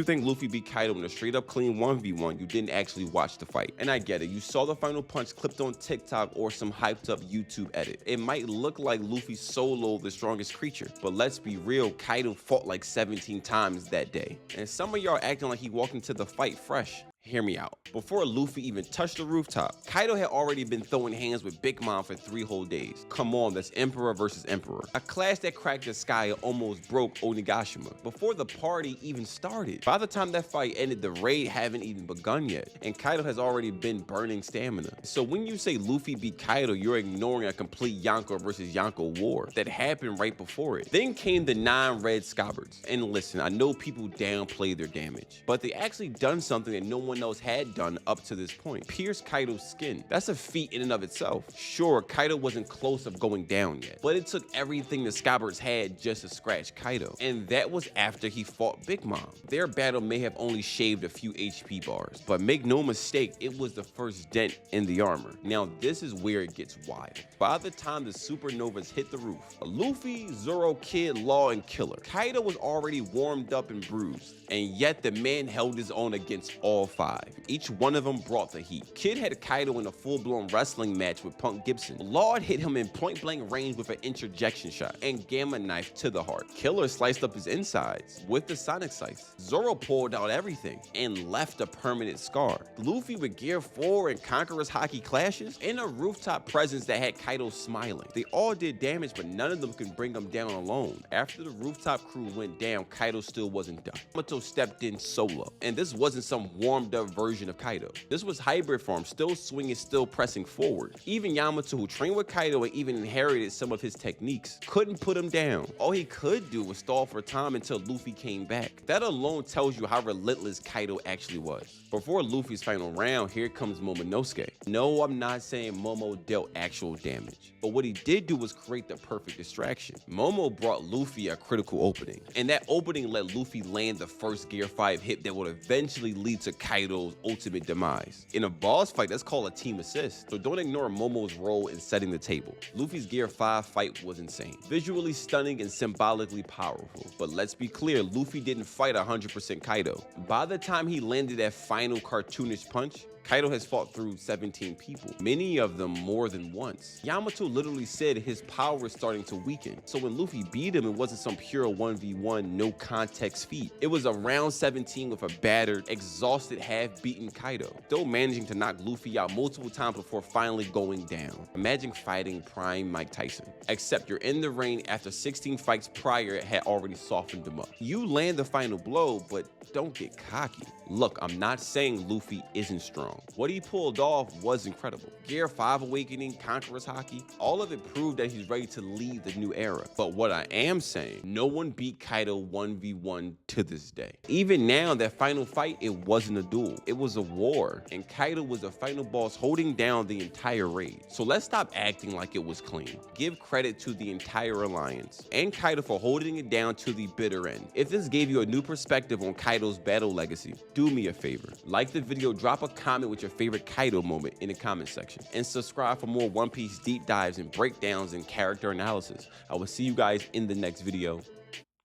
you think Luffy beat Kaido in a straight up clean 1v1, you didn't actually watch the fight. And I get it, you saw the final punch clipped on TikTok or some hyped up YouTube edit. It might look like Luffy soloed the strongest creature, but let's be real, Kaido fought like 17 times that day. And some of y'all acting like he walked into the fight fresh. Hear me out. Before Luffy even touched the rooftop, Kaido had already been throwing hands with Big Mom for 3 whole days. Come on, that's Emperor versus Emperor. A clash that cracked the sky and almost broke Onigashima before the party even started. By the time that fight ended, the raid haven't even begun yet, and Kaido has already been burning stamina. So when you say Luffy beat Kaido, you're ignoring a complete Yonko versus Yonko war that happened right before it. Then came the 9 red Scabbards. And listen, I know people downplay their damage, but they actually done something that no one else had done up to this point. Pierce Kaido's skin. That's a feat in and of itself. Sure, Kaido wasn't close of going down yet, but it took everything the Scabbards had just to scratch Kaido. And that was after he fought Big Mom. Their battle may have only shaved a few HP bars, but make no mistake, it was the first dent in the armor. Now this is where it gets wild. By the time the Supernovas hit the roof, Luffy, Zoro, Kid, Law, and Killer, Kaido was already warmed up and bruised, and yet the man held his own against all 5. Each one of them brought the heat. Kid had Kaido in a full-blown wrestling match with Punk Gibson. Law hit him in point-blank range with an interjection shot and gamma knife to the heart. Killer sliced up his insides with the sonic slice. Zoro pulled out everything and left a permanent scar. Luffy with Gear 4 and Conqueror's Haki clashes in a rooftop presence that had Kaido smiling. They all did damage, but none of them could bring him down alone. After the rooftop crew went down, Kaido still wasn't done. Yamato stepped in solo, and this wasn't some warmed-up version of Kaido. This was hybrid form, still swinging, still pressing forward. Even Yamato, who trained with Kaido and even inherited some of his techniques, couldn't put him down. All he could do was stall for time until Luffy came back. That alone tells you how relentless Kaido actually was. Before Luffy's final round, here comes Momonosuke. No, I'm not saying Momo dealt actual damage, but what he did do was create the perfect distraction. Momo brought Luffy a critical opening, and that opening let Luffy land the first Gear 5 hit that would eventually lead to Kaido's ultimate demise. In a boss fight, that's called a team assist, so don't ignore Momo's role in setting the table. Luffy's Gear 5 fight was insane, visually stunning and symbolically powerful, but let's be clear, Luffy didn't fight 100% Kaido. By the time he landed that final cartoonish punch, Kaido has fought through 17 people, many of them more than once. Yamato literally said his power is starting to weaken, so when Luffy beat him, it wasn't some pure 1v1 no context feat. It was a round 17 with a battered, exhausted, half-beaten Kaido, still managing to knock Luffy out multiple times before finally going down. Imagine fighting prime Mike Tyson, except you're in the ring after 16 fights prior had already softened him up. You land the final blow, but don't get cocky. Look, I'm not saying Luffy isn't strong. What he pulled off was incredible. Gear 5 Awakening, Conqueror's Haki, all of it proved that he's ready to lead the new era. But what I am saying, no one beat Kaido 1v1 to this day. Even now, that final fight, it wasn't a duel. It was a war, and Kaido was the final boss holding down the entire raid. So let's stop acting like it was clean. Give credit to the entire alliance, and Kaido for holding it down to the bitter end. If this gave you a new perspective on Kaido's battle legacy, do me a favor. Like the video, drop a comment with your favorite Kaido moment in the comment section, and subscribe for more One Piece deep dives and breakdowns and character analysis. I will see you guys in the next video.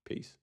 Peace.